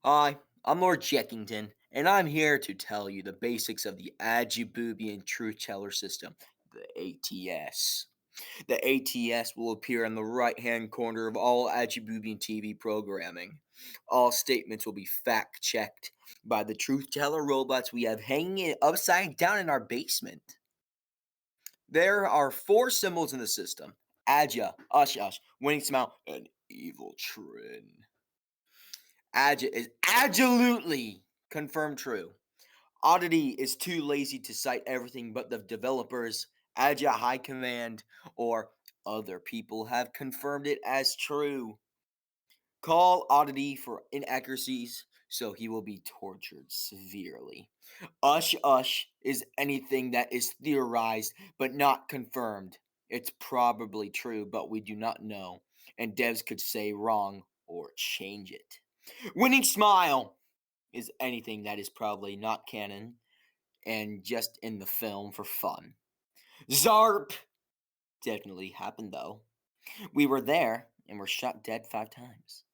Hi, I'm LordJekington, and I'm here to tell you the basics of the Adjububian Truth Teller System, the ATS. The ATS will appear in the right-hand corner of all Adjububian TV programming. All statements will be fact-checked by the Truth Teller robots we have hanging it upside down in our basement. There are 4 symbols in the system: Adja, Ush Ush, Winning Smile, and Evil Trin. Adja is absolutely confirmed true. Oddity is too lazy to cite everything but the developers, Adja High Command, or other people have confirmed it as true. Call Oddity for inaccuracies, so he will be tortured severely. Ush Ush is anything that is theorized but not confirmed. It's probably true, but we do not know, and devs could say wrong or change it. Winning Smile is anything that is probably not canon and just in the film for fun. Zarp definitely happened though. We were there and were shot dead 5 times.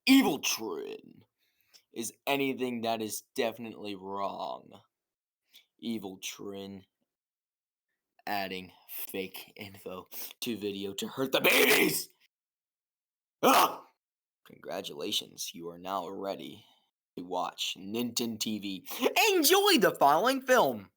Evil Trin is anything that is definitely wrong. Evil Trin adding fake info to video to hurt the babies! Ah! Congratulations, you are now ready to watch Nintendo TV. Enjoy the following film!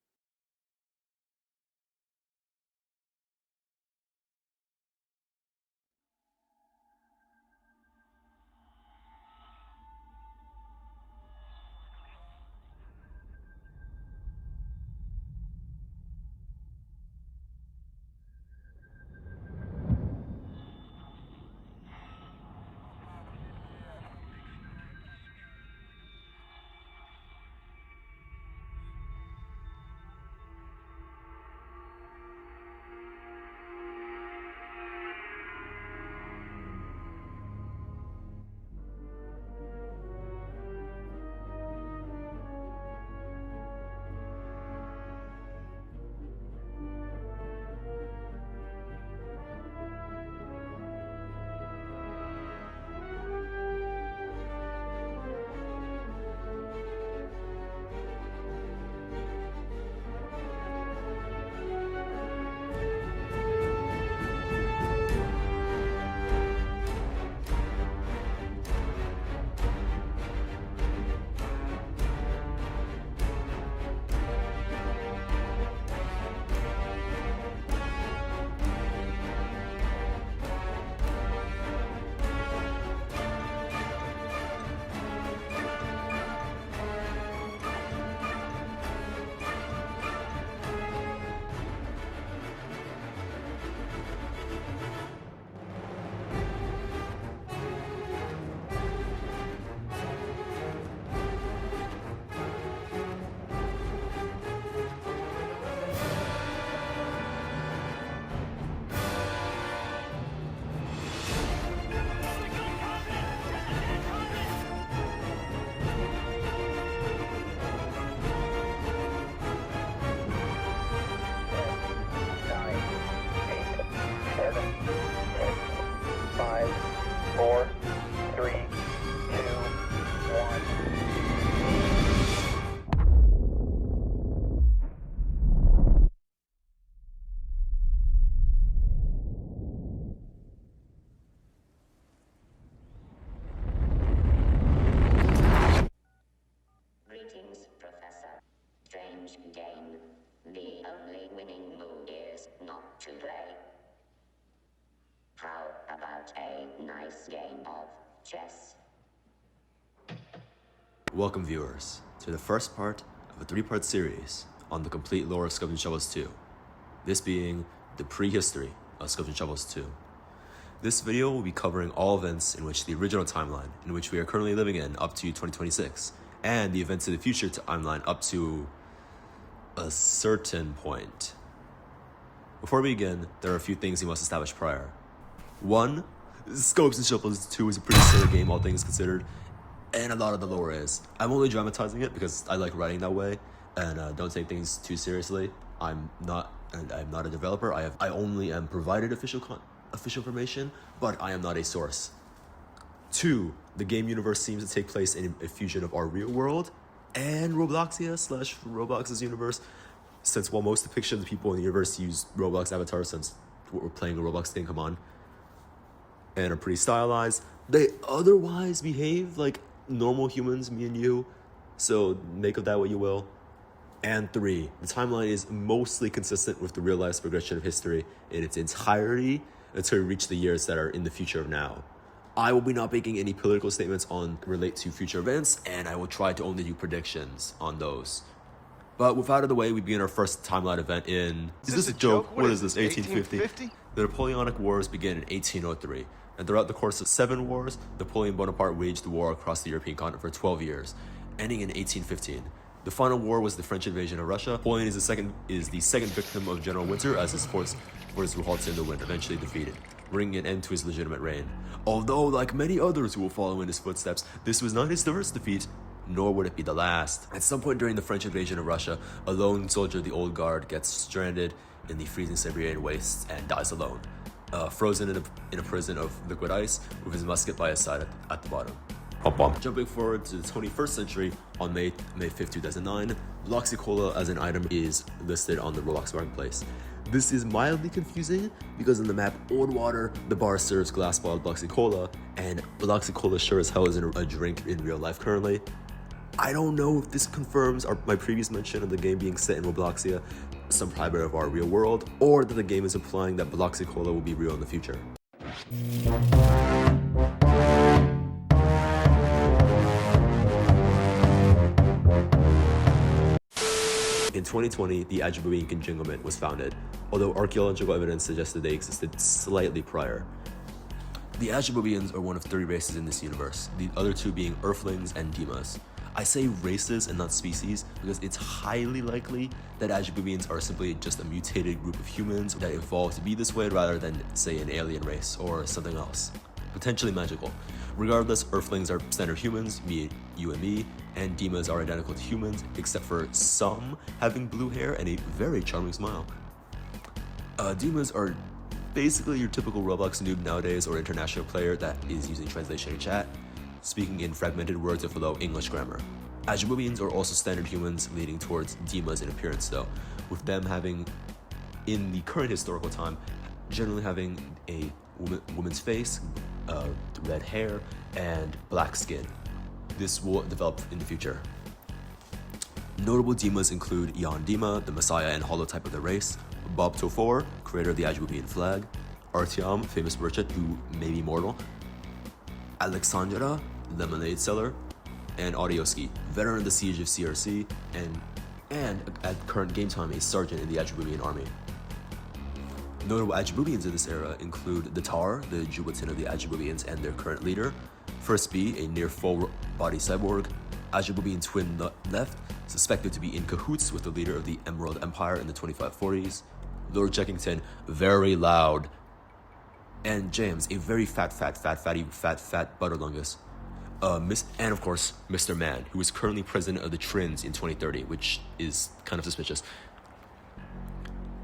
Greetings, Professor. Strange game. The only winning move is not to play. How about a nice game of chess? Welcome viewers to the first part of a 3-part series on the complete lore of Sculpting Shovels 2, this being the prehistory of Sculpting Shovels 2. This video will be covering all events in which the original timeline, in which we are currently living in up to 2026, and the events of the future timeline up to a certain point. Before we begin, there are a few things we must establish prior. 1. Scopes and Shovels 2 is a pretty silly game, all things considered, and a lot of the lore is. I'm only dramatizing it because I like writing that way, and don't take things too seriously. I'm not a developer. I only am provided official information, but I am not a source. 2. The game universe seems to take place in a fusion of our real world and Robloxia / Roblox's universe, since while most depictions of the people in the universe use Roblox avatars, since we're playing a Roblox game, come on, and are pretty stylized, they otherwise behave like normal humans, me and you, so make of that what you will. And 3, the timeline is mostly consistent with the real-life progression of history in its entirety until we reach the years that are in the future of now. I will be not making any political statements on relate to future events, and I will try to only do predictions on those. But with out of the way, we begin our first timeline event in... Is this a joke? What is this, 1850? The Napoleonic Wars begin in 1803, and throughout the course of 7 wars, Napoleon Bonaparte waged war across the European continent for 12 years, ending in 1815. The final war was the French invasion of Russia. Napoleon is the second victim of General Winter as his forces were halted in the wind, eventually defeated, bringing an end to his legitimate reign. Although, like many others who will follow in his footsteps, this was not his first defeat, nor would it be the last. At some point during the French invasion of Russia, a lone soldier of the Old Guard gets stranded in the freezing Siberian wastes and dies alone, frozen in a prison of liquid ice with his musket by his side at the bottom. Jumping forward to the 21st century, on May 5th, 2009, Bloxy Cola as an item is listed on the Roblox marketplace. This is mildly confusing because in the map Old Water, the bar serves glass bottled Bloxy Cola, and Bloxy Cola sure as hell isn't a drink in real life currently. I don't know if this confirms my previous mention of the game being set in Robloxia, some private of our real world, or that the game is implying that Bloxy Cola will be real in the future. In 2020, the Ajububian conjubilation was founded, although archaeological evidence suggested they existed slightly prior. The Ajububians are one of 3 races in this universe, the other 2 being Earthlings and Dimas. I say races and not species because it's highly likely that Ajububians are simply just a mutated group of humans that evolved to be this way rather than, say, an alien race or something else, potentially magical. Regardless, Earthlings are standard humans, you and me, and Dimas are identical to humans, except for some having blue hair and a very charming smile. Dimas are basically your typical Roblox noob nowadays or international player that is using translation in chat, speaking in fragmented words of low English grammar. Ajububians are also standard humans leaning towards Dimas in appearance though, with them having, in the current historical time, generally having a woman's face, red hair, and black skin. This will develop in the future. Notable Dimas include Jan Dima, the messiah and holotype of the race, Bob Tofor, creator of the Ajububian flag, Artyom, famous merchant who may be mortal, Alexandra, lemonade seller, and Audiosky, veteran of the siege of CRC, and at current game time a sergeant in the Ajububian army. Notable Ajububians in this era include the Tar, the Jubilant of the Ajububians and their current leader, Frispbee, a near full-body cyborg, Ajububian twin left, suspected to be in cahoots with the leader of the Emerald Empire in the 2540s, LordJekington, very loud, and James, a very fat butterlungus, and of course, Mr. Man, who is currently president of the Trins in 2030, which is kind of suspicious.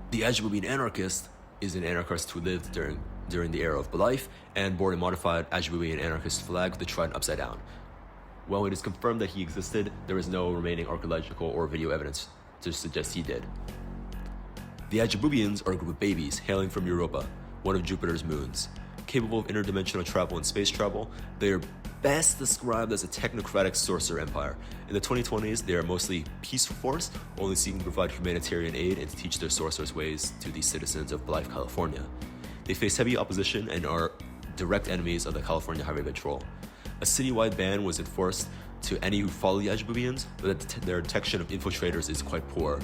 The Ajububian anarchist is an anarchist who lived during the era of life and bore a modified Ajububian anarchist flag with the trident upside down. While it is confirmed that he existed, there is no remaining archaeological or video evidence to suggest he did. The Ajububians are a group of babies hailing from Europa, one of Jupiter's moons. Capable of interdimensional travel and space travel, they are best described as a technocratic sorcerer empire. In the 2020s, they are mostly peaceful force, only seeking to provide humanitarian aid and to teach their sorcerer's ways to the citizens of Blythe, California. They face heavy opposition and are direct enemies of the California Highway Patrol. A citywide ban was enforced to any who follow the Ajububians, but their detection of infiltrators is quite poor.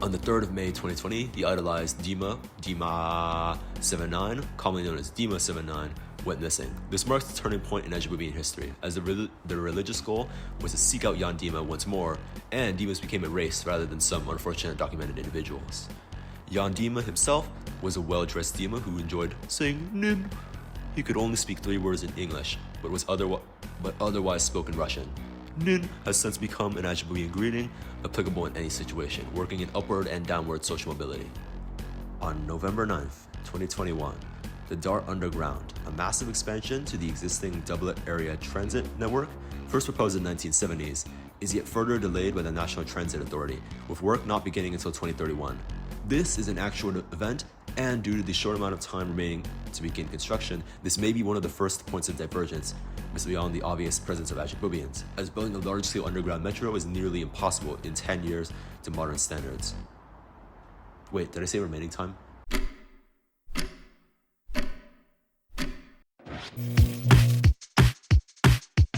On the 3rd of May 2020, the idolized Dima79, commonly known as Dima79, went missing. This marks the turning point in Ajububian history, as the religious goal was to seek out Jan Dima once more, and Dimas became a race rather than some unfortunate documented individuals. Jan Dima himself was a well-dressed Dima who enjoyed saying Nin. He could only speak 3 words in English, but otherwise spoke in Russian. Nin has since become an Ajububian greeting, applicable in any situation, working in upward and downward social mobility. On November 9th, 2021, the Dart Underground, a massive expansion to the existing doublet area transit network, first proposed in the 1970s, is yet further delayed by the National Transit Authority, with work not beginning until 2031. This is an actual event, and due to the short amount of time remaining to begin construction, this may be one of the first points of divergence beyond the obvious presence of Ajibubians, as building a large-scale underground metro is nearly impossible in 10 years to modern standards. Wait, did I say remaining time?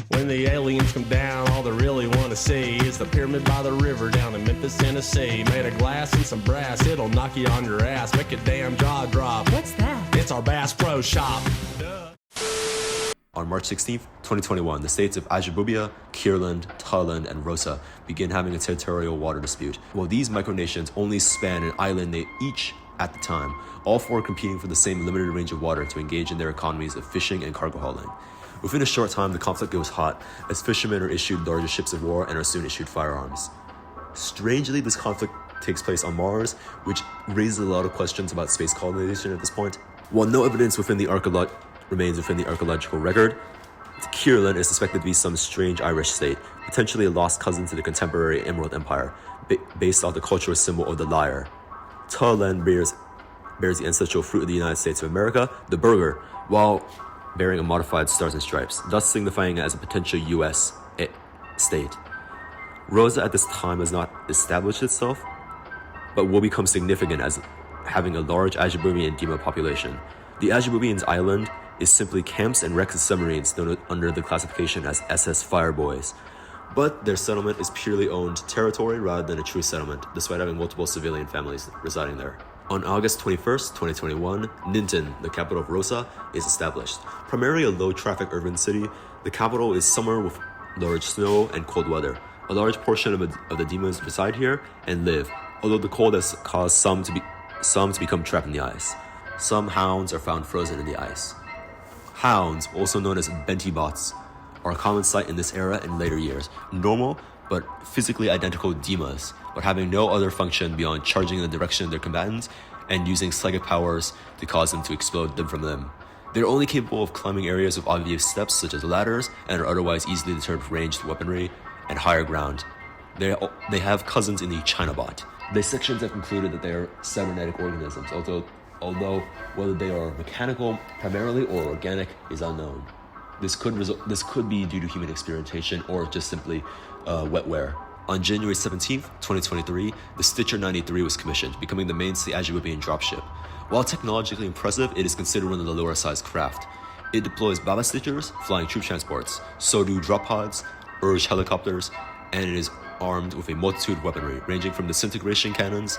When the aliens come down, all they really want to see is the pyramid by the river down in Memphis, Tennessee. Made of glass and some brass, it'll knock you on your ass, make your damn jaw drop. What's that? It's our Bass Pro Shop. On March 16, 2021, the states of Ajibubia, Kierland, Thailand, and Rosa begin having a territorial water dispute. While these micronations only span an island they each at the time, all four are competing for the same limited range of water to engage in their economies of fishing and cargo hauling. Within a short time, the conflict goes hot, as fishermen are issued larger ships of war and are soon issued firearms. Strangely, this conflict takes place on Mars, which raises a lot of questions about space colonization at this point. While no evidence remains within the archaeological record, Kierland is suspected to be some strange Irish state, potentially a lost cousin to the contemporary Emerald Empire, based off the cultural symbol of the lyre. Thailand bears the ancestral fruit of the United States of America, the burger, while bearing a modified stars and stripes, thus signifying it as a potential U.S. state. Rosa at this time has not established itself, but will become significant as having a large Ajibubian Dima population. The Ajibubians' island is simply camps and wrecks of submarines known under the classification as SS Fireboys, but their settlement is purely owned territory rather than a true settlement, despite having multiple civilian families residing there. On August 21st, 2021, Ninton, the capital of Rosa, is established. Primarily a low-traffic urban city, the capital is somewhere with large snow and cold weather. A large portion of the demons reside here and live, although the cold has caused some to become trapped in the ice. Some hounds are found frozen in the ice. Hounds, also known as bentibots, are a common sight in this era and later years. Normal, but physically identical Dimas, but having no other function beyond charging in the direction of their combatants and using psychic powers to cause them to explode limb from limb. They're only capable of climbing areas with obvious steps such as ladders and are otherwise easily deterred with ranged weaponry and higher ground. They have cousins in the Chinabot. The sections have concluded that they are cybernetic organisms, although whether they are mechanical primarily or organic is unknown. This could be due to human experimentation or just simply wetware. On January 17th, 2023, the Stitcher 93 was commissioned, becoming the mainstay Ajibubian dropship. While technologically impressive, it is considered one of the lower-sized craft. It deploys Baba Stitchers, flying troop transports, Sodu drop pods, Urge helicopters, and it is armed with a multitude of weaponry, ranging from disintegration cannons,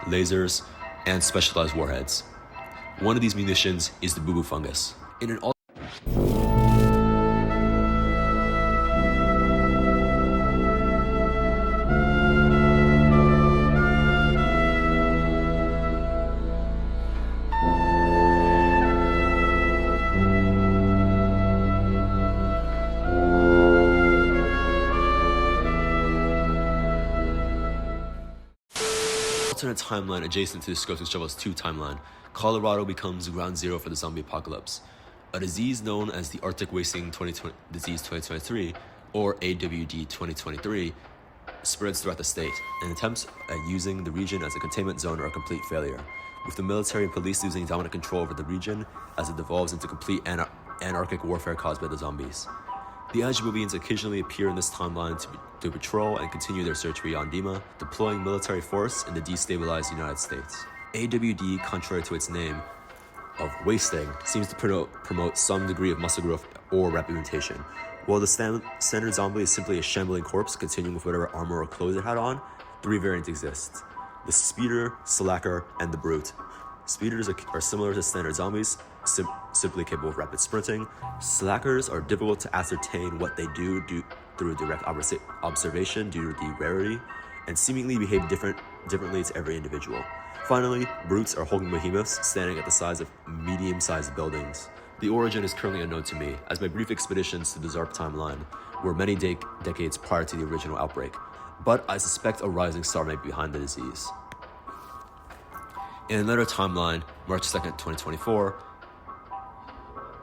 lasers, and specialized warheads. One of these munitions is the Boo Boo Fungus. In an alternate timeline adjacent to the Scopes and Shovels 2 timeline, Colorado becomes ground zero for the zombie apocalypse. A disease known as the Arctic Wasting Disease 2023, or AWD 2023, spreads throughout the state, and attempts at using the region as a containment zone are a complete failure, with the military and police losing dominant control over the region as it devolves into complete anarchic warfare caused by the zombies. The Ajibubians occasionally appear in this timeline to patrol and continue their search beyond Dima, deploying military force in the destabilized United States. AWD, contrary to its name of wasting, seems to promote some degree of muscle growth or rapid mutation. While the standard zombie is simply a shambling corpse continuing with whatever armor or clothes it had on, three variants exist: the Speeder, Slacker, and the Brute. Speeders are similar to standard zombies, simply capable of rapid sprinting. Slackers are difficult to ascertain what they do through direct observation due to the rarity, and seemingly behave differently to every individual. Finally, Brutes are hulking behemoths standing at the size of medium-sized buildings. The origin is currently unknown to me, as my brief expeditions to the ZARP timeline were many decades prior to the original outbreak, but I suspect a rising star may be behind the disease. In another timeline, March 2nd, 2024,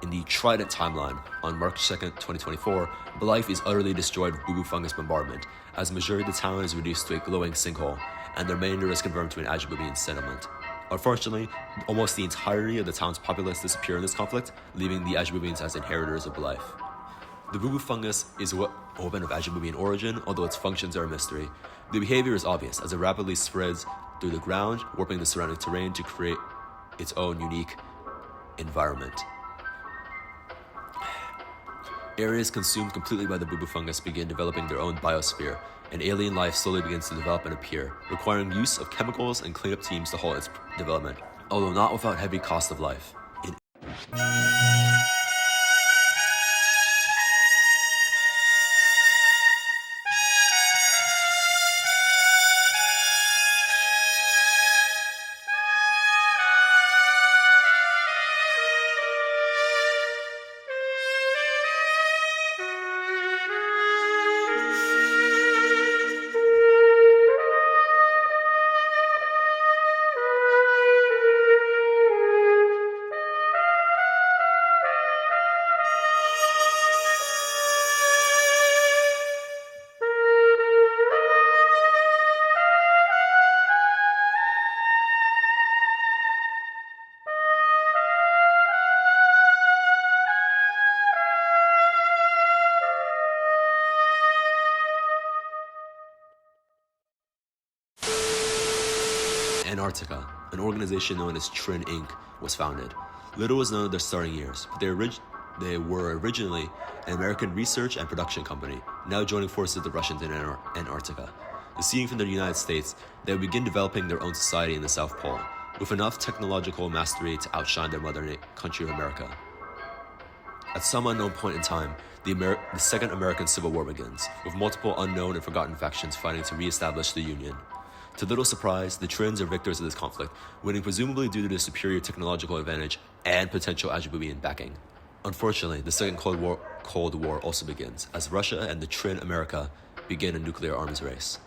In the Trident timeline, on March 2nd, 2024, Blythe is utterly destroyed with boo-boo fungus bombardment, as the majority of the town is reduced to a glowing sinkhole, and the remainder is confirmed to an Ajibubian settlement. Unfortunately, almost the entirety of the town's populace disappear in this conflict, leaving the Ajibubians as inheritors of Blythe. The boo-boo fungus is a weapon of Ajibubian origin, although its functions are a mystery. The behavior is obvious, as it rapidly spreads through the ground, warping the surrounding terrain to create its own unique environment. Areas consumed completely by the boo-boo fungus begin developing their own biosphere, and alien life slowly begins to develop and appear, requiring use of chemicals and cleanup teams to halt its development, although not without heavy cost of life. Antarctica, an organization known as Trin Inc., was founded. Little was known of their starting years, but they were originally an American research and production company, now joining forces with the Russians in Antarctica. Receiving from the United States, they would begin developing their own society in the South Pole, with enough technological mastery to outshine their mother country of America. At some unknown point in time, the Second American Civil War begins, with multiple unknown and forgotten factions fighting to re-establish the Union. To little surprise, the Trins are victors of this conflict, winning presumably due to their superior technological advantage and potential Ajibubian backing. Unfortunately, the Second Cold War also begins, as Russia and the Trin America begin a nuclear arms race.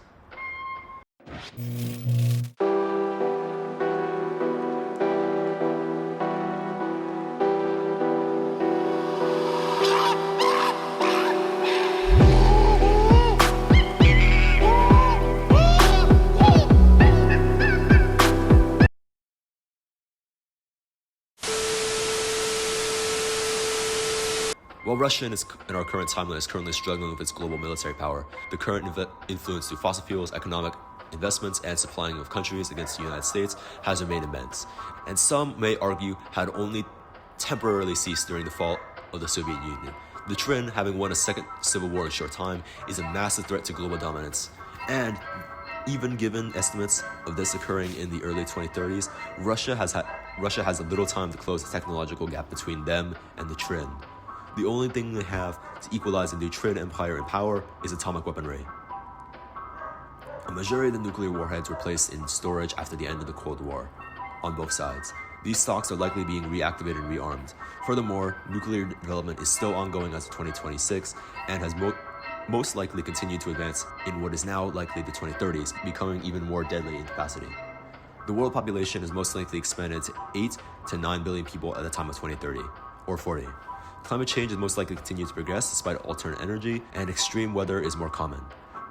While Russia in our current timeline is currently struggling with its global military power, the current influence through fossil fuels, economic investments, and supplying of countries against the United States has remained immense, and some may argue had only temporarily ceased during the fall of the Soviet Union. The Trin, having won a second civil war in a short time, is a massive threat to global dominance, and even given estimates of this occurring in the early 2030s, Russia has a little time to close the technological gap between them and the Trin. The only thing they have to equalize the new Trin Empire in power is atomic weaponry. A majority of the nuclear warheads were placed in storage after the end of the Cold War, on both sides. These stocks are likely being reactivated and rearmed. Furthermore, nuclear development is still ongoing as of 2026 and has most likely continued to advance in what is now likely the 2030s, becoming even more deadly in capacity. The world population is most likely expanded to 8 to 9 billion people at the time of 2030, or 40. Climate change is most likely to continue to progress despite alternate energy, and extreme weather is more common.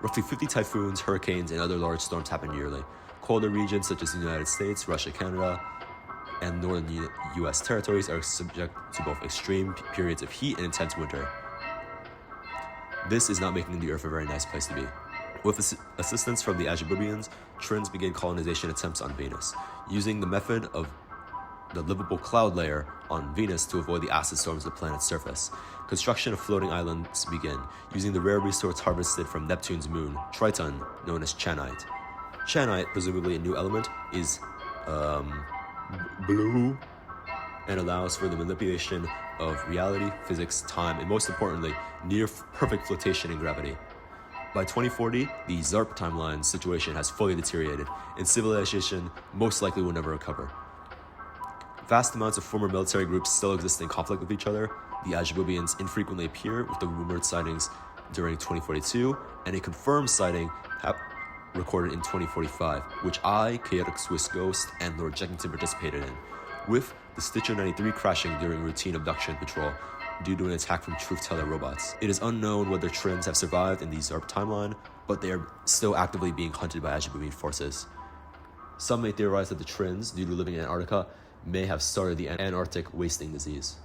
Roughly 50 typhoons, hurricanes, and other large storms happen yearly. Colder regions such as the United States, Russia, Canada, and northern US territories are subject to both extreme periods of heat and intense winter. This is not making the Earth a very nice place to be. With assistance from the Ajibubians, Trins began colonization attempts on Venus, using the method of the livable cloud layer on Venus to avoid the acid storms of the planet's surface. Construction of floating islands began, using the rare resource harvested from Neptune's moon, Triton, known as Chanite. Chanite, presumably a new element, is blue and allows for the manipulation of reality, physics, time, and most importantly, near-perfect flotation and gravity. By 2040, the ZARP timeline situation has fully deteriorated, and civilization most likely will never recover. Vast amounts of former military groups still exist in conflict with each other. The Ajibubians infrequently appear, with the rumored sightings during 2042, and a confirmed sighting recorded in 2045, which I, Chaotic Swiss Ghost, and LordJekington participated in. With the Stitcher 93 crashing during routine abduction patrol due to an attack from truth teller robots. It is unknown whether Trins have survived in the ZARP timeline, but they are still actively being hunted by Ajibubian forces. Some may theorize that the Trins, due to living in Antarctica, may have started the Antarctic wasting disease.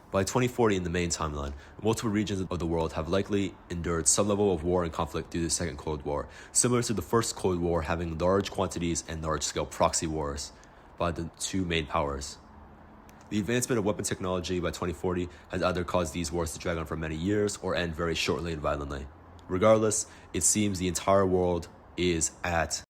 By 2040 in the main timeline, multiple regions of the world have likely endured some level of war and conflict due to the Second Cold War, similar to the First Cold War having large quantities and large-scale proxy wars by the two main powers. The advancement of weapon technology by 2040 has either caused these wars to drag on for many years or end very shortly and violently. Regardless, it seems the entire world is at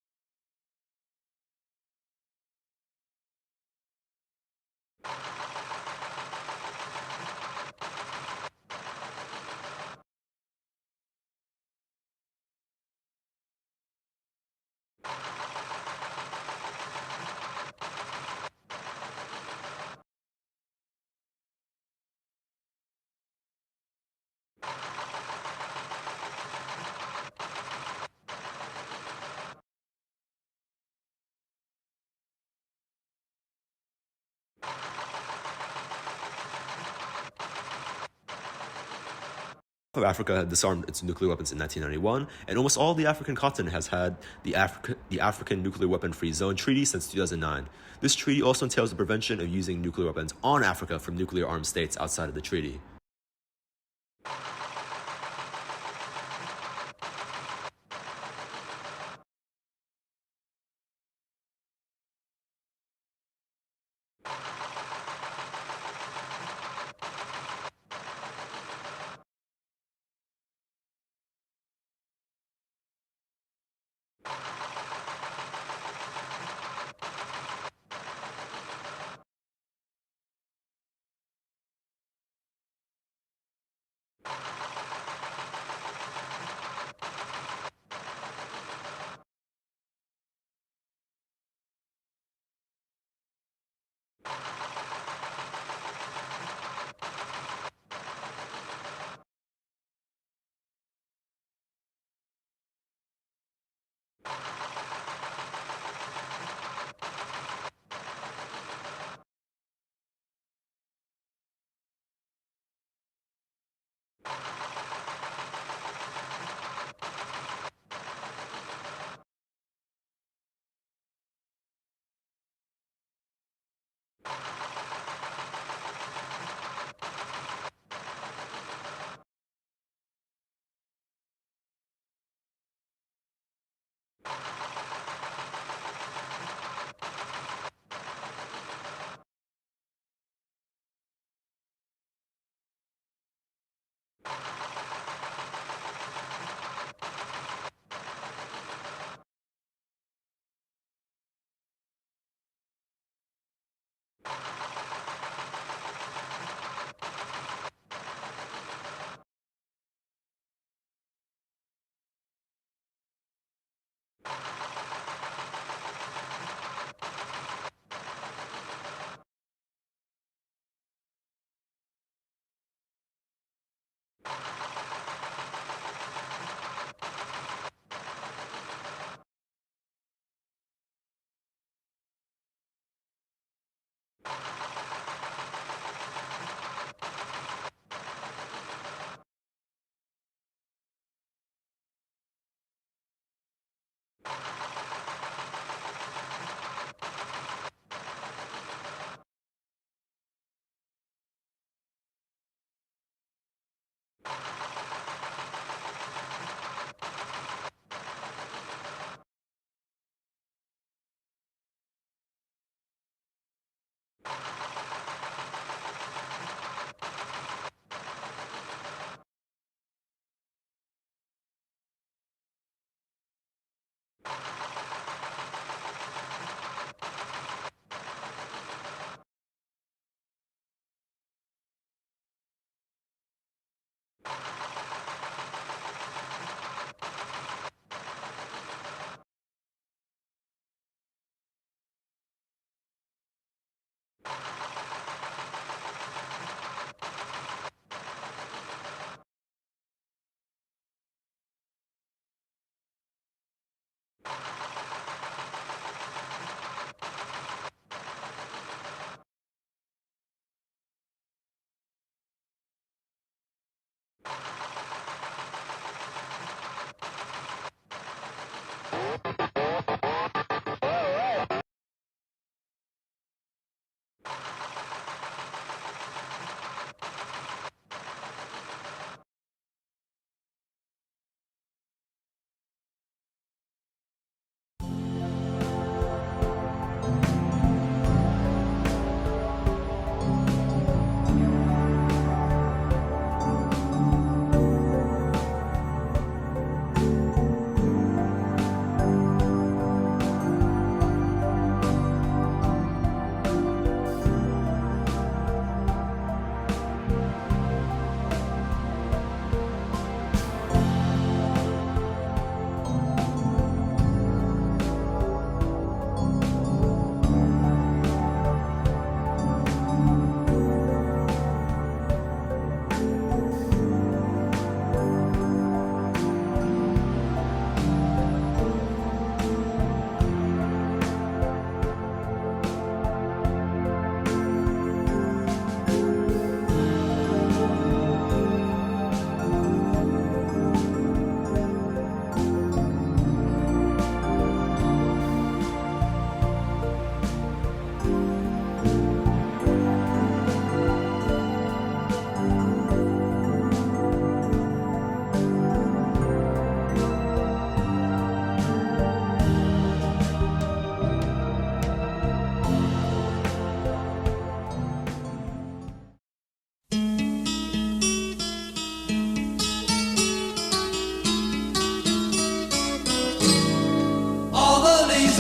of Africa had disarmed its nuclear weapons in 1991, and almost all the African continent has had the African Nuclear Weapon-Free Zone Treaty since 2009. This treaty also entails the prevention of using nuclear weapons on Africa from nuclear-armed states outside of the treaty.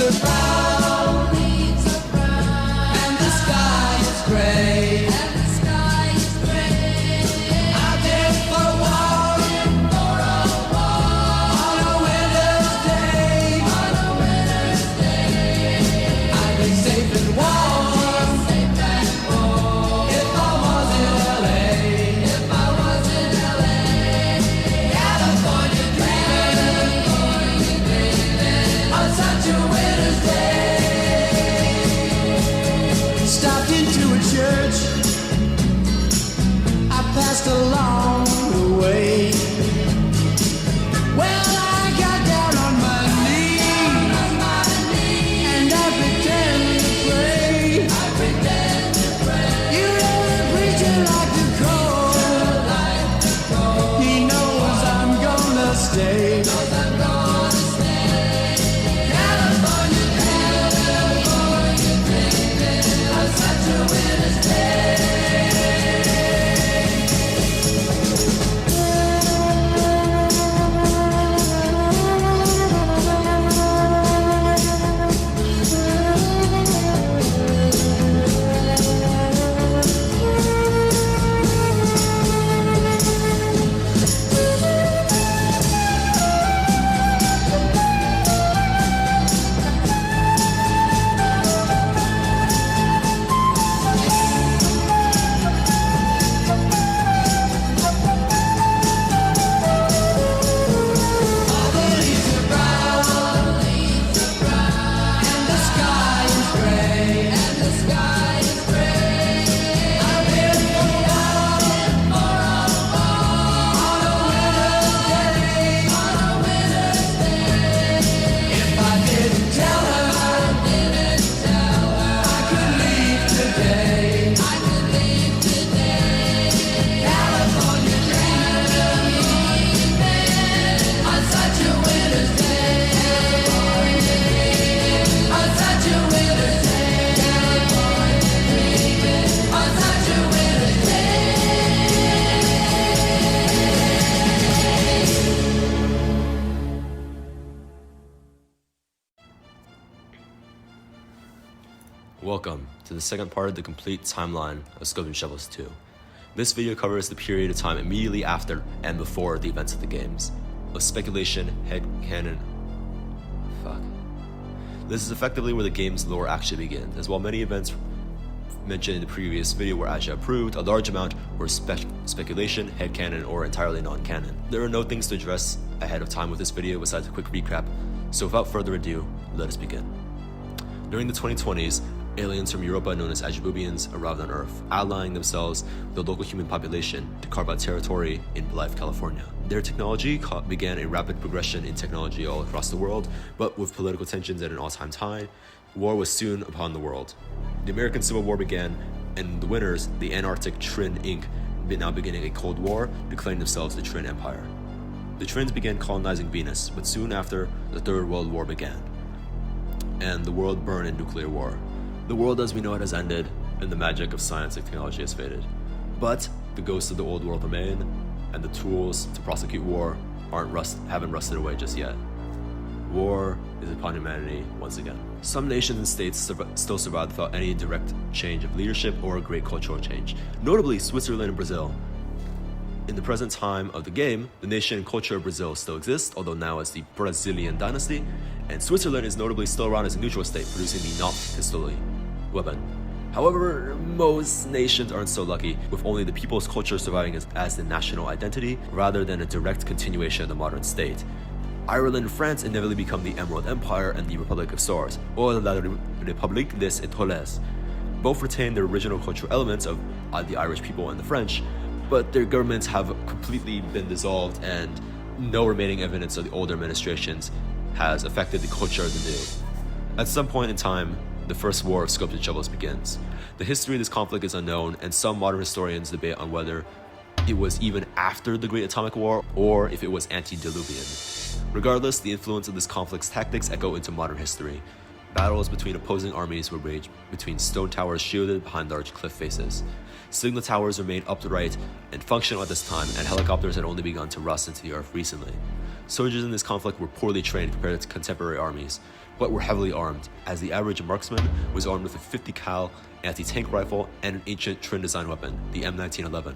are brown, and the sky is gray. Out there for a walk on a winter's day. I'd be safe and warm if I was in LA. California dreaming on such a winter's day. Stopped into a church I passed along the way. Well, I got down on my knees and I pretend to pray. You know the preacher like to call. He knows I'm gonna stay. California dreaming on such a winter's day. All the leaves are brown, and the sky is gray. I've been for a walk on a winter's day. If I didn't tell her, I could leave today. California dreaming on such a winter's day. On such a winter's day. On such a winter's day. Welcome to the second part of the complete timeline of Scope and Shovels 2. This video covers the period of time immediately after and before the events of the games. Of speculation, headcanon. Fuck. This is effectively where the game's lore actually begins, as while many events mentioned in the previous video were actually approved, a large amount were speculation, headcanon, or entirely non-canon. There are no things to address ahead of time with this video besides a quick recap, so without further ado, let us begin. During the 2020s, aliens from Europa known as Ajibubians arrived on Earth, allying themselves with the local human population to carve out territory in Blythe, California. Their technology began a rapid progression in technology all across the world, but with political tensions at an all-time high, war was soon upon the world. The American Civil War began, and the winners, the Antarctic Trin Inc., now beginning a Cold War, declaring themselves the Trin Empire. The Trins began colonizing Venus, but soon after, the Third World War began, and the world burned in nuclear war. The world as we know it has ended, and the magic of science and technology has faded. But the ghosts of the old world remain, and the tools to prosecute war haven't rusted away just yet. War is upon humanity once again. Some nations and states still survived without any direct change of leadership or a great cultural change, notably Switzerland and Brazil. In the present time of the game, the nation and culture of Brazil still exists, although now as the Brazilian dynasty, and Switzerland is notably still around as a neutral state, producing the Knopf pistol weapon. However, most nations aren't so lucky, with only the people's culture surviving as the national identity, rather than a direct continuation of the modern state. Ireland and France inevitably become the Emerald Empire and the Republic of Swords, or la République des Étoiles. Both retain their original cultural elements of the Irish people and the French, but their governments have completely been dissolved, and no remaining evidence of the older administrations has affected the culture of the new. At some point in time, the First War of Scopes and Shovels begins. The history of this conflict is unknown, and some modern historians debate on whether it was even after the Great Atomic War or if it was antediluvian. Regardless, the influence of this conflict's tactics echo into modern history. Battles between opposing armies were waged between stone towers shielded behind large cliff faces. Signal towers remained upright and functional at this time, and helicopters had only begun to rust into the earth recently. Soldiers in this conflict were poorly trained compared to contemporary armies, but were heavily armed, as the average marksman was armed with a 50 cal anti-tank rifle and an ancient Trin design weapon, the M1911.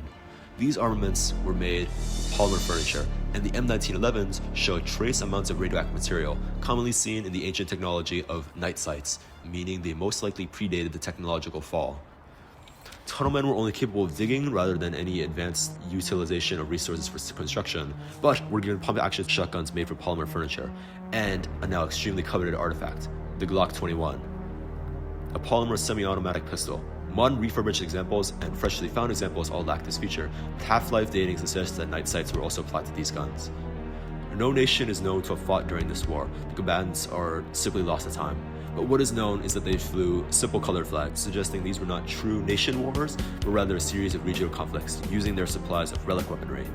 These armaments were made polymer furniture, and the M1911s showed trace amounts of radioactive material, commonly seen in the ancient technology of night sights, meaning they most likely predated the technological fall. Tunnelmen were only capable of digging rather than any advanced utilization of resources for construction, but were given pump-action shotguns made from polymer furniture, and a now extremely coveted artifact, the Glock 21, a polymer semi-automatic pistol. Modern refurbished examples and freshly found examples all lack this feature, but half-life dating suggests that night sights were also applied to these guns. No nation is known to have fought during this war. The combatants are simply lost to time. But what is known is that they flew simple colored flags, suggesting these were not true nation wars, but rather a series of regional conflicts, using their supplies of relic weaponry.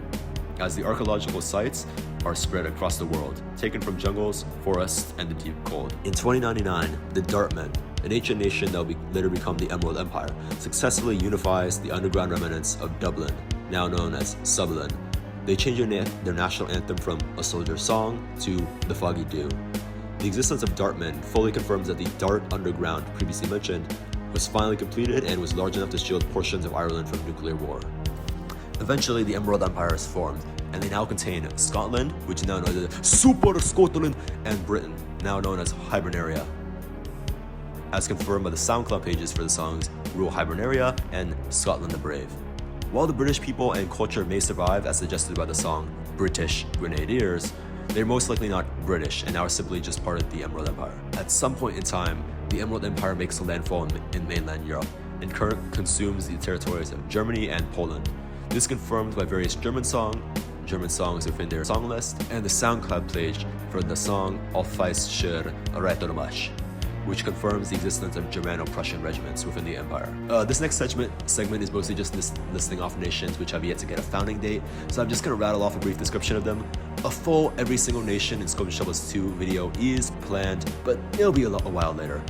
As the archaeological sites are spread across the world, taken from jungles, forests, and the deep cold. In 2099, the Dartmen, an ancient nation that will later become the Emerald Empire, successfully unifies the underground remnants of Dublin, now known as Sublin. They change their national anthem from A Soldier's Song to The Foggy Dew. The existence of Dartmen fully confirms that the Dart Underground previously mentioned was finally completed and was large enough to shield portions of Ireland from nuclear war. Eventually, the Emerald Empire is formed, and they now contain Scotland, which is now known as Super Scotland, and Britain, now known as Hibernaria, as confirmed by the SoundCloud pages for the songs Rule Hibernaria and Scotland the Brave. While the British people and culture may survive as suggested by the song British Grenadiers, they're most likely not British and are simply just part of the Emerald Empire. At some point in time, the Emerald Empire makes a landfall in mainland Europe and consumes the territories of Germany and Poland. This is confirmed by various German songs within their song list, and the SoundCloud page for the song Aufweischer Reitermarsch, which confirms the existence of Germano-Prussian regiments within the empire. This next segment is mostly just listing off nations which have yet to get a founding date, so I'm just going to rattle off a brief description of them. A full every single nation in Scope and Shovels 2 video is planned, but it'll be a while later.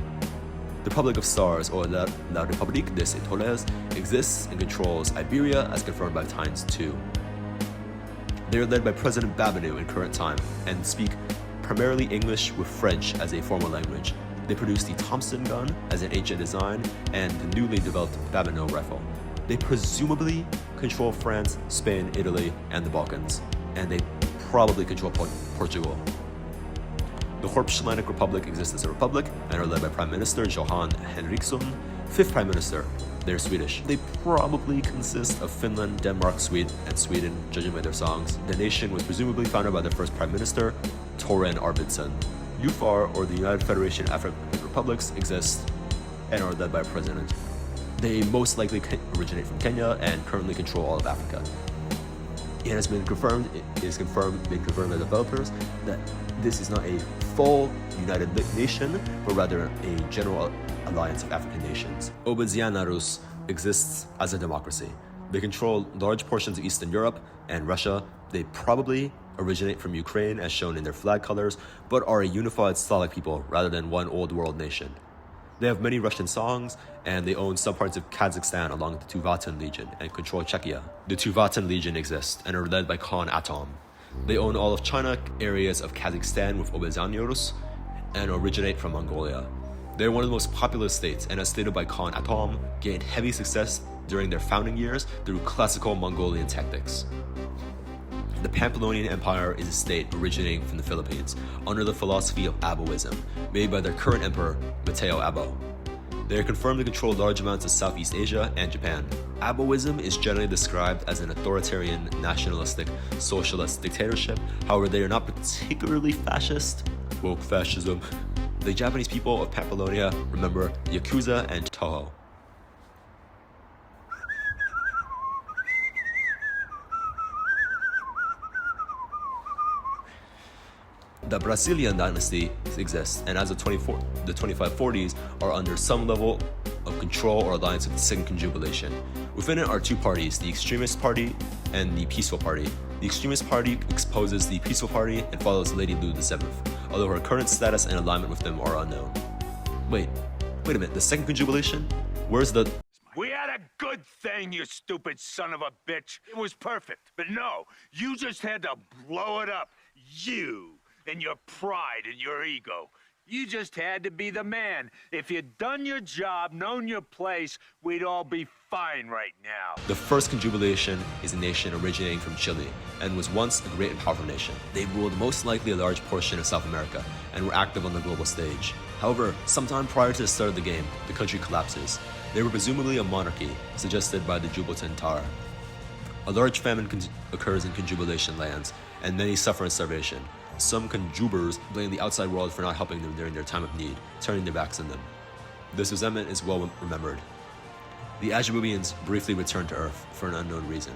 The Republic of Stars, or La République des Étoiles, exists and controls Iberia as confirmed by Times 2. They are led by President Babinu in current time and speak primarily English with French as a formal language. They produce the Thompson gun as an ancient design and the newly developed Babino rifle. They presumably control France, Spain, Italy, and the Balkans, and they probably control Portugal. The Horpslandic Republic exists as a republic and are led by Prime Minister Johan Henriksson, 5th Prime Minister. They're Swedish. They probably consist of Finland, Denmark, Sweden, judging by their songs. The nation was presumably founded by their first Prime Minister, Toren Arvidsson. UFAR, or the United Federation of African Republics, exist and are led by a president. They most likely originate from Kenya and currently control all of Africa. It has been confirmed, been confirmed by developers that this is not a full united nation, but rather a general alliance of African nations. Obydzianarus exists as a democracy. They control large portions of Eastern Europe and Russia. They probably originate from Ukraine as shown in their flag colors, but are a unified Slavic people rather than one old world nation. They have many Russian songs, and they own some parts of Kazakhstan along the Tuvatan Legion and control Czechia. The Tuvatan Legion exists and are led by Khan Atom. They own all of China, areas of Kazakhstan with Obydzianarus, and originate from Mongolia. They're one of the most populous states, and as stated by Khan Atom, gained heavy success during their founding years through classical Mongolian tactics. The Pamplonian Empire is a state originating from the Philippines under the philosophy of Aboism, made by their current emperor, Mateo Abo. They are confirmed to control large amounts of Southeast Asia and Japan. Aboism is generally described as an authoritarian, nationalistic, socialist dictatorship. However, they are not particularly fascist. Woke fascism. The Japanese people of Pamplonia remember Yakuza and Toho. The Brazilian dynasty exists, and as of the 2540s are under some level of control or alliance with the second conjubilation. Within it are two parties, the extremist party and the peaceful party. The extremist party exposes the peaceful party and follows Lady Lu VII, although her current status and alignment with them are unknown. Wait a minute, the second conjubilation? Where's the... We had a good thing, you stupid son of a bitch. It was perfect. But no, you just had to blow it up. You and your pride and your ego. You just had to be the man. If you'd done your job, known your place, we'd all be fine right now. The first conjubilation is a nation originating from Chile and was once a great and powerful nation. They ruled most likely a large portion of South America and were active on the global stage. However, sometime prior to the start of the game, the country collapses. They were presumably a monarchy, suggested by the Jubilton Tar. A large famine occurs in conjubilation lands, and many suffer in starvation. Some conjubers blame the outside world for not helping them during their time of need, turning their backs on them. This resentment is well remembered. The Ajibubians briefly return to Earth for an unknown reason.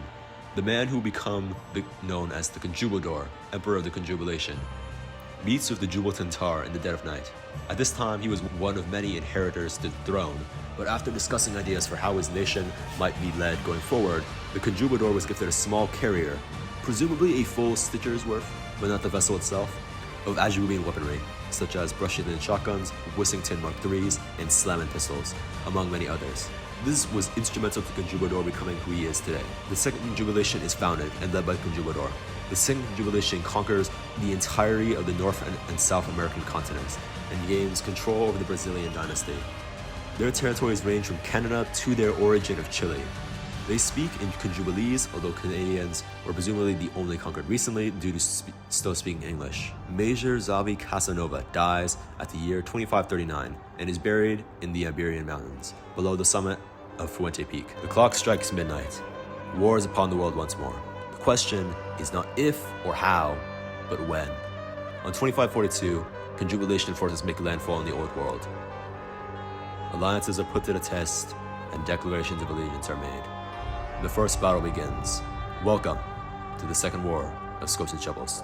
The man who become known as the Conjubador, Emperor of the Conjubilation, meets with the Jubilton Tar in the dead of night. At this time, he was one of many inheritors to the throne, but after discussing ideas for how his nation might be led going forward, the Conjubador was gifted a small carrier, presumably a full stitcher's worth, but not the vessel itself, of Ajibubian weaponry, such as Brushy-Lin shotguns, Wissington Mark IIIs, and Slammin pistols, among many others. This was instrumental to Conjubador becoming who he is today. The second Conjubilation is founded and led by Conjubador. The second Conjubilation conquers the entirety of the North and South American continents and gains control over the Brazilian dynasty. Their territories range from Canada to their origin of Chile. They speak in Conjubilese, although Canadians were presumably the only conquered recently due to still speaking English. Major Xavi Casanova dies at the year 2539 and is buried in the Iberian Mountains, below the summit of Fuente Peak. The clock strikes midnight. War is upon the world once more. The question is not if or how, but when. On 2542, Conjubilation forces make landfall in the Old World. Alliances are put to the test, and declarations of allegiance are made. The first battle begins. Welcome to the Second War of Scopes and Shovels.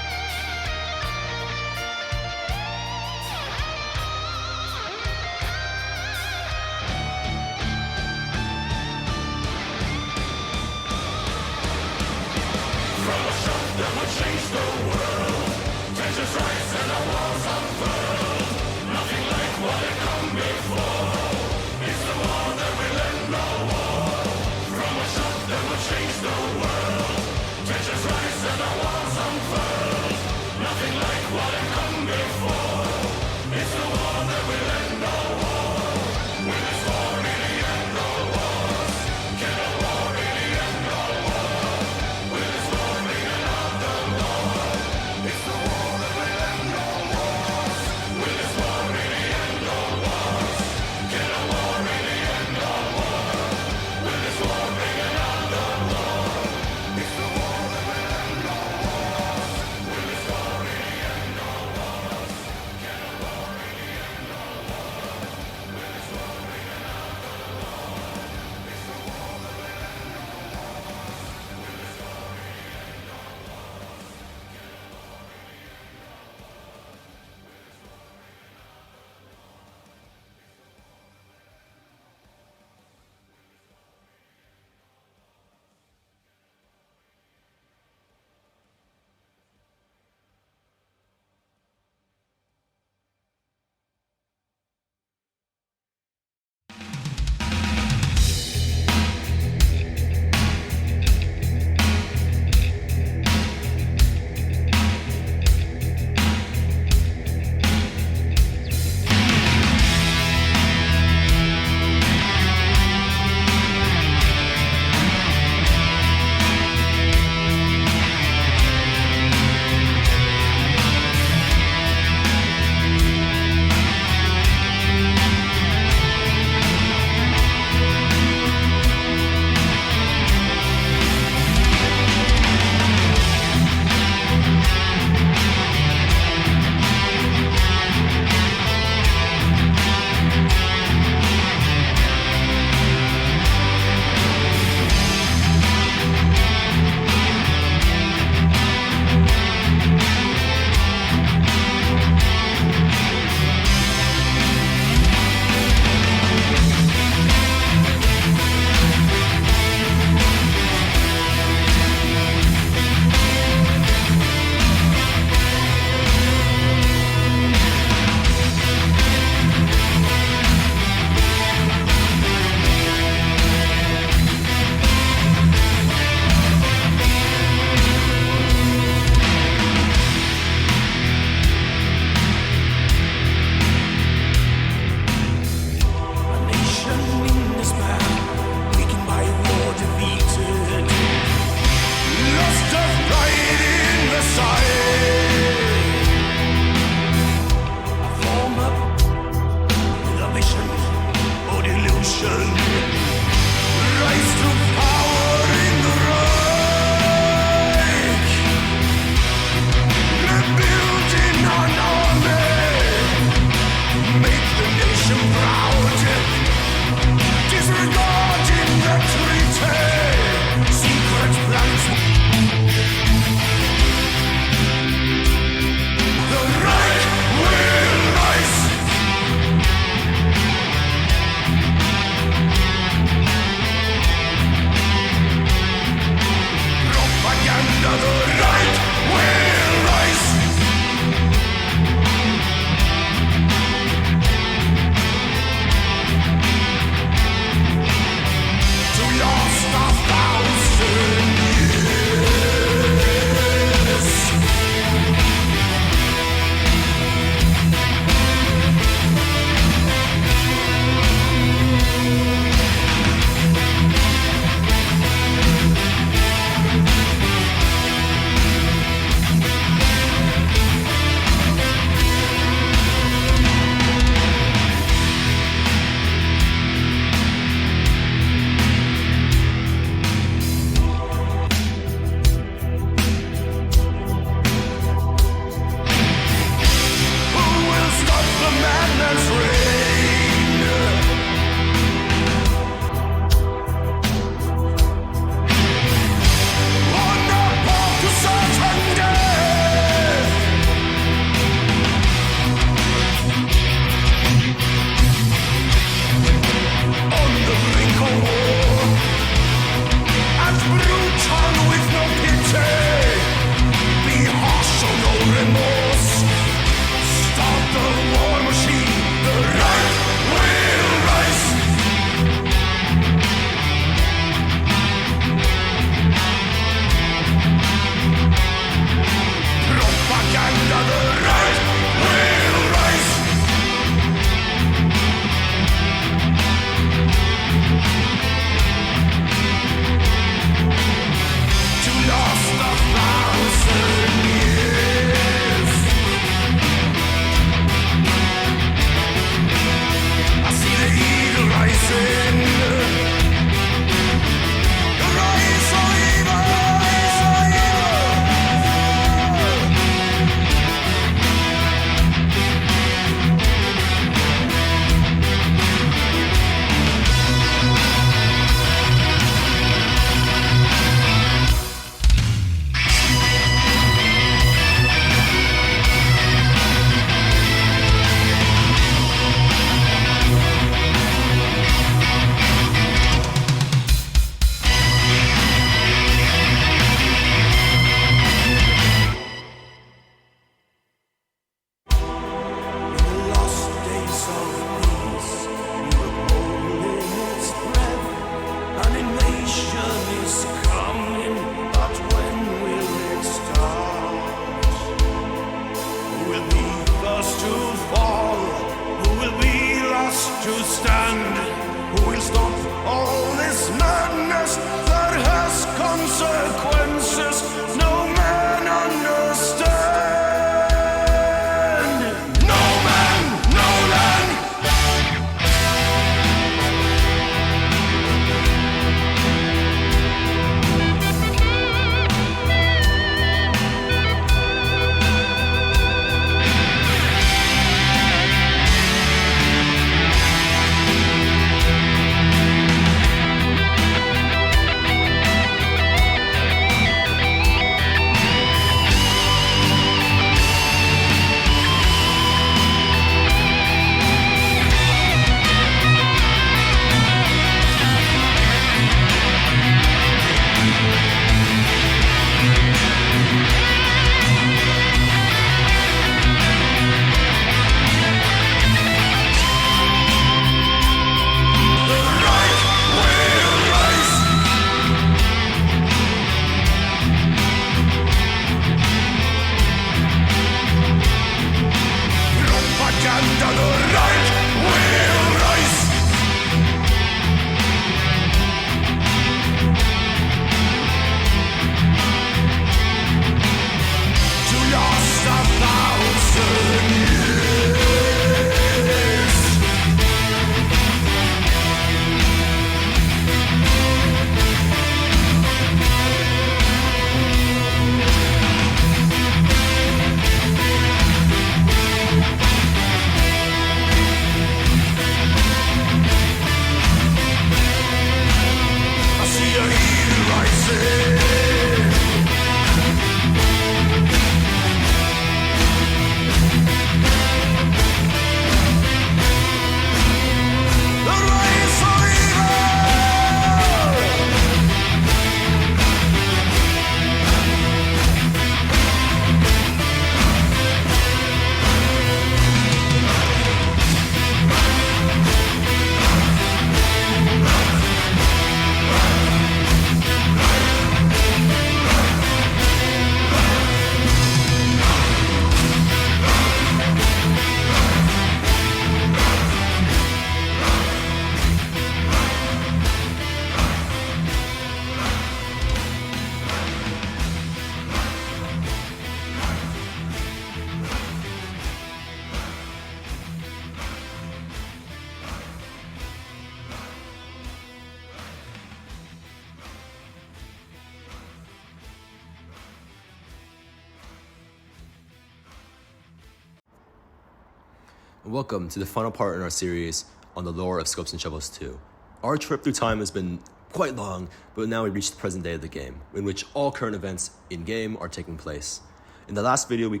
Welcome to the final part in our series on the lore of Scopes and Shovels 2. Our trip through time has been quite long, but now we reach the present day of the game, in which all current events in-game are taking place. In the last video, we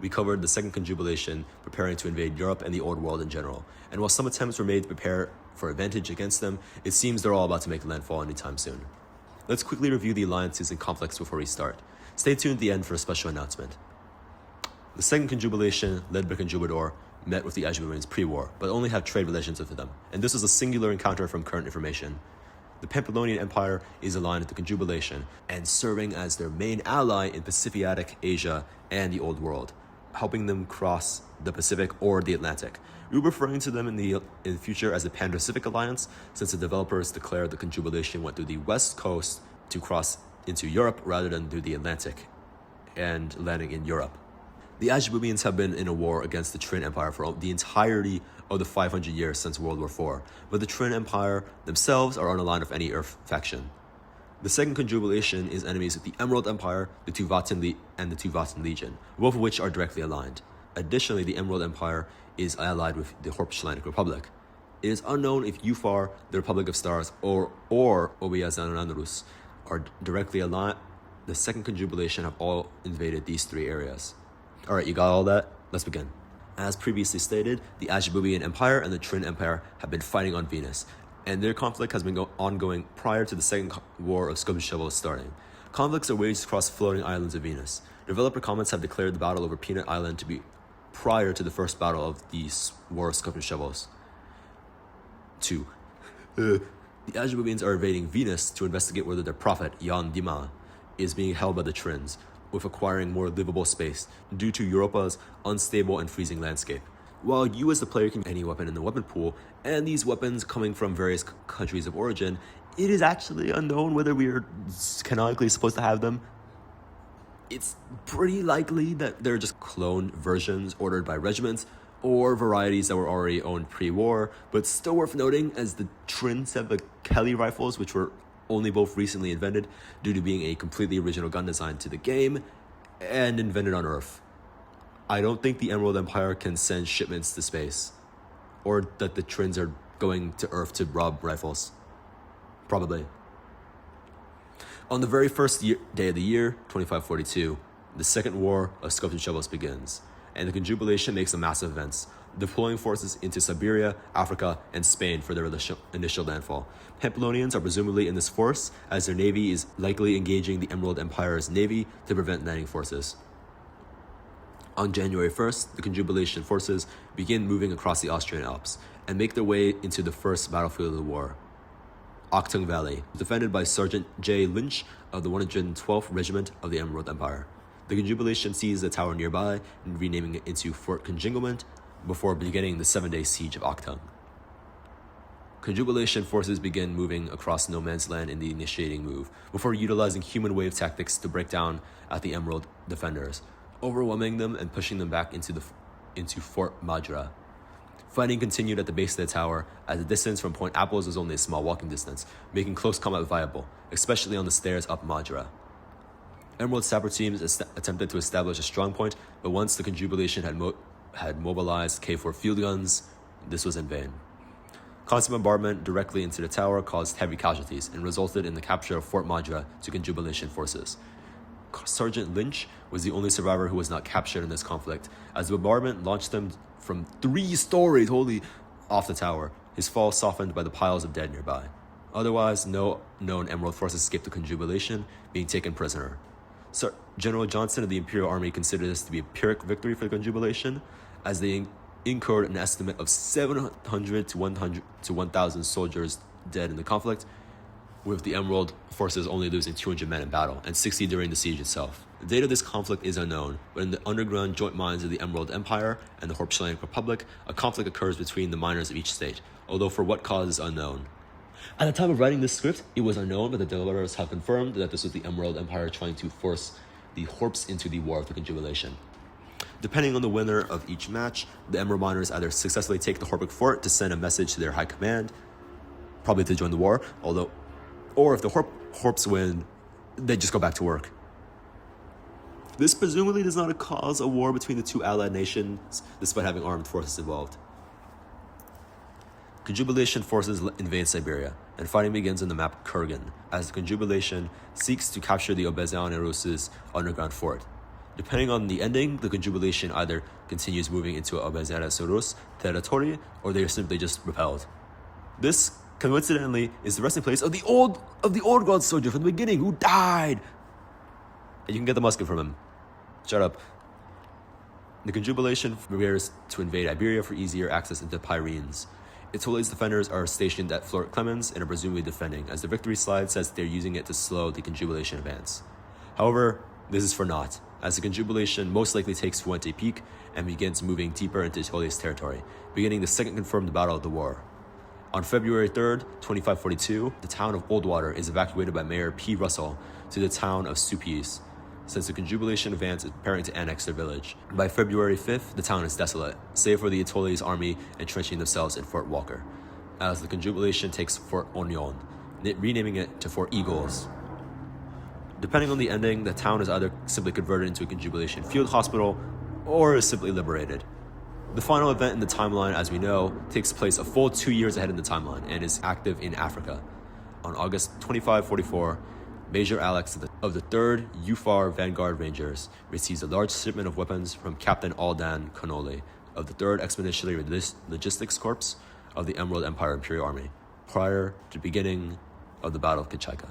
covered the second conjubilation, preparing to invade Europe and the Old World in general. And while some attempts were made to prepare for advantage against them, it seems they're all about to make landfall anytime soon. Let's quickly review the alliances and conflicts before we start. Stay tuned at the end for a special announcement. The second conjubilation, led by Conjubador, met with the Ajububians pre-war, but only had trade relations with them, and this was a singular encounter from current information. The Pampelonian Empire is aligned with the conjubilation and serving as their main ally in Pacific, Asia, and the Old World, helping them cross the Pacific or the Atlantic. We're referring to them in the future as the Pan-Pacific Alliance, since the developers declared the conjubilation went through the west coast to cross into Europe rather than through the Atlantic and landing in Europe. The Ajububians have been in a war against the Trin Empire for the entirety of the 500 years since World War IV, but the Trin Empire themselves are unaligned with any Earth faction. The second conjubilation is enemies with the Emerald Empire, the Tuvatin and the Tuvatin Legion, both of which are directly aligned. Additionally, the Emerald Empire is allied with the Horpshlanic Republic. It is unknown if Ufar, the Republic of Stars, or Obiazananurus are directly aligned. The second conjubilation have all invaded these three areas. Alright, you got all that? Let's begin. As previously stated, the Ajububian Empire and the Trin Empire have been fighting on Venus, and their conflict has been ongoing prior to the second war of Scope and Shovel starting. Conflicts are waged across floating islands of Venus. Developer comments have declared the battle over Peanut Island to be prior to the first battle of the War of Scope and Shovels. 2. The Ajububians are invading Venus to investigate whether their prophet, Yan Dima, is being held by the Trins, with acquiring more livable space due to Europa's unstable and freezing landscape. While you as the player can get any weapon in the weapon pool, and these weapons coming from various countries of origin, it is actually unknown whether we are canonically supposed to have them. It's pretty likely that they're just cloned versions ordered by regiments, or varieties that were already owned pre-war, but still worth noting as the Trins have the Kelly rifles, which were only both recently invented due to being a completely original gun design to the game and invented on Earth. I don't think the Emerald Empire can send shipments to space, or that the Trins are going to Earth to rob rifles. Probably. On the very first day of the year, 2542, the second war of Scopes and Shovels begins, and the conjubilation makes a massive advance, deploying forces into Siberia, Africa, and Spain for their initial landfall. Pampelonians are presumably in this force, as their navy is likely engaging the Emerald Empire's navy to prevent landing forces. On January 1st, the conjubilation forces begin moving across the Austrian Alps and make their way into the first battlefield of the war, Octung Valley, defended by Sergeant J. Lynch of the 112th Regiment of the Emerald Empire. The conjubilation seized a tower nearby and renaming it into Fort Conjinglement before beginning the 7-day siege of Octung. Conjubilation forces begin moving across no man's land in the initiating move, before utilizing human wave tactics to break down at the Emerald defenders, overwhelming them and pushing them back into Fort Madra. Fighting continued at the base of the tower, as the distance from Point Apples was only a small walking distance, making close combat viable, especially on the stairs up Madra. Emerald sapper teams attempted to establish a strong point, but once the conjubilation had mobilized K4 field guns, this was in vain. Constant bombardment directly into the tower caused heavy casualties and resulted in the capture of Fort Madra to conjubilation forces. Sergeant Lynch was the only survivor who was not captured in this conflict, as the bombardment launched him from 3 stories off the tower, his fall softened by the piles of dead nearby. Otherwise, no known Emerald forces escaped the conjubilation, being taken prisoner. General Johnson of the Imperial Army considered this to be a Pyrrhic victory for the conjubilation, as they incurred an estimate of 700 to 1,000 soldiers dead in the conflict, with the Emerald forces only losing 200 men in battle, and 60 during the siege itself. The date of this conflict is unknown, but in the underground joint mines of the Emerald Empire and the Horpshlanic Republic, a conflict occurs between the miners of each state, although for what cause is unknown. At the time of writing this script, it was unknown, but the developers have confirmed that this was the Emerald Empire trying to force the Horps into the War of the Conjubilation. Depending on the winner of each match, the Emerald Miners either successfully take the Horpic Fort to send a message to their high command, probably to join the war, or if the Horps win, they just go back to work. This presumably does not cause a war between the two allied nations, despite having armed forces involved. Conjubilation forces invade Siberia, and fighting begins on the map Kurgan, as the Conjubilation seeks to capture the Obezian Rus's underground fort. Depending on the ending, the Conjubilation either continues moving into Obezian Rus territory, or they are simply just repelled. This, coincidentally, is the resting place of the old god soldier from the beginning who died. And you can get the musket from him. Shut up. The Conjubilation prepares to invade Iberia for easier access into Pyrenees. Italy's defenders are stationed at Fort Clemens and are presumably defending, as the victory slide says they're using it to slow the Conjubilation advance. However, this is for naught, as the Conjubilation most likely takes Fuente Peak and begins moving deeper into Italy's territory, beginning the second confirmed battle of the war. On February 3rd, 2542, the town of Oldwater is evacuated by Mayor P. Russell to the town of Suppies, since the Conjubilation advance is preparing to annex their village. By February 5th, the town is desolate, save for the Itole's army entrenching themselves in Fort Walker, as the Conjubilation takes Fort Onion, renaming it to Fort Eagles. Depending on the ending, the town is either simply converted into a Conjubilation field hospital, or is simply liberated. The final event in the timeline, as we know, takes place a full 2 years ahead in the timeline, and is active in Africa. On August 2544, Major Alex of the 3rd UFAR Vanguard Rangers receives a large shipment of weapons from Captain Aldan Connolly of the 3rd Expeditionary Logistics Corps of the Emerald Empire Imperial Army, prior to the beginning of the Battle of Kachaika.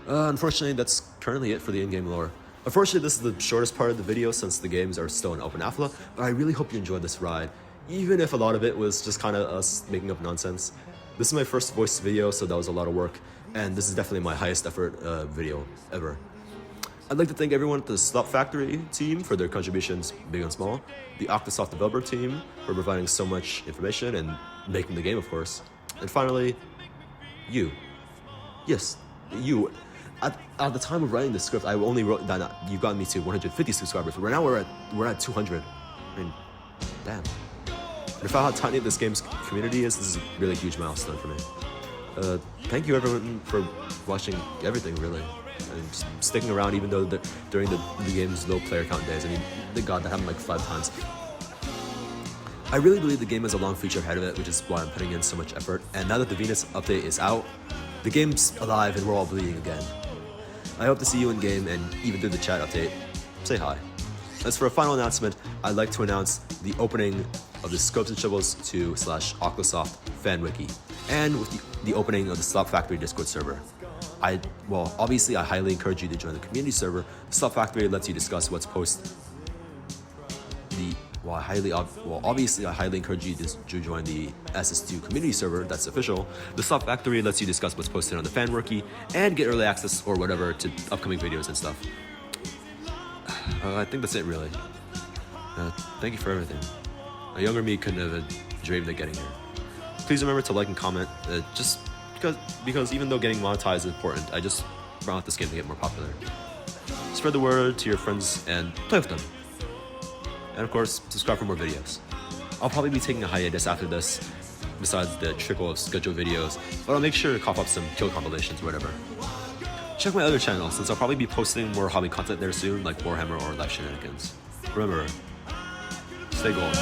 Unfortunately, that's currently it for the in-game lore. Unfortunately, this is the shortest part of the video since the games are still in open alpha, but I really hope you enjoyed this ride, even if a lot of it was just kind of us making up nonsense. This is my first voice video, so that was a lot of work, and this is definitely my highest effort video ever. I'd like to thank everyone at the Slop Factory team for their contributions, big and small, the Octosoft developer team for providing so much information and making the game, of course, and finally, you. Yes, you. At the time of writing the script, I only wrote that you got me to 150 subscribers. But right now we're at 200. I mean, damn. If how tiny this game's community is, this is a really huge milestone for me. Thank you everyone for watching everything, really, and just sticking around even though during the game's low player count days. I mean, thank God that happened like 5 times. I really believe the game has a long future ahead of it, which is why I'm putting in so much effort. And now that the Venus update is out, the game's alive and we're all bleeding again. I hope to see you in game, and even through the chat update, say hi. As for a final announcement, I'd like to announce the opening of the Scopes and Shovels 2 / Octosoft fan wiki, and with the opening of the Slop Factory Discord server. Obviously I highly encourage you to join the community server. The Slop Factory lets you discuss what's posted. Obviously I highly encourage you to join the S&S2 community server that's official. The Slop Factory lets you discuss what's posted on the fan wiki and get early access or whatever to upcoming videos and stuff. I think that's it, really. Thank you for everything. A younger me couldn't have dreamed of getting here. Please remember to like and comment, just because even though getting monetized is important, I just want this game to get more popular. Spread the word to your friends and play with them. And of course, subscribe for more videos. I'll probably be taking a hiatus after this, besides the trickle of scheduled videos, but I'll make sure to cough up some kill compilations or whatever. Check my other channel, since I'll probably be posting more hobby content there soon, like Warhammer or Life Shenanigans. Remember, stay gold.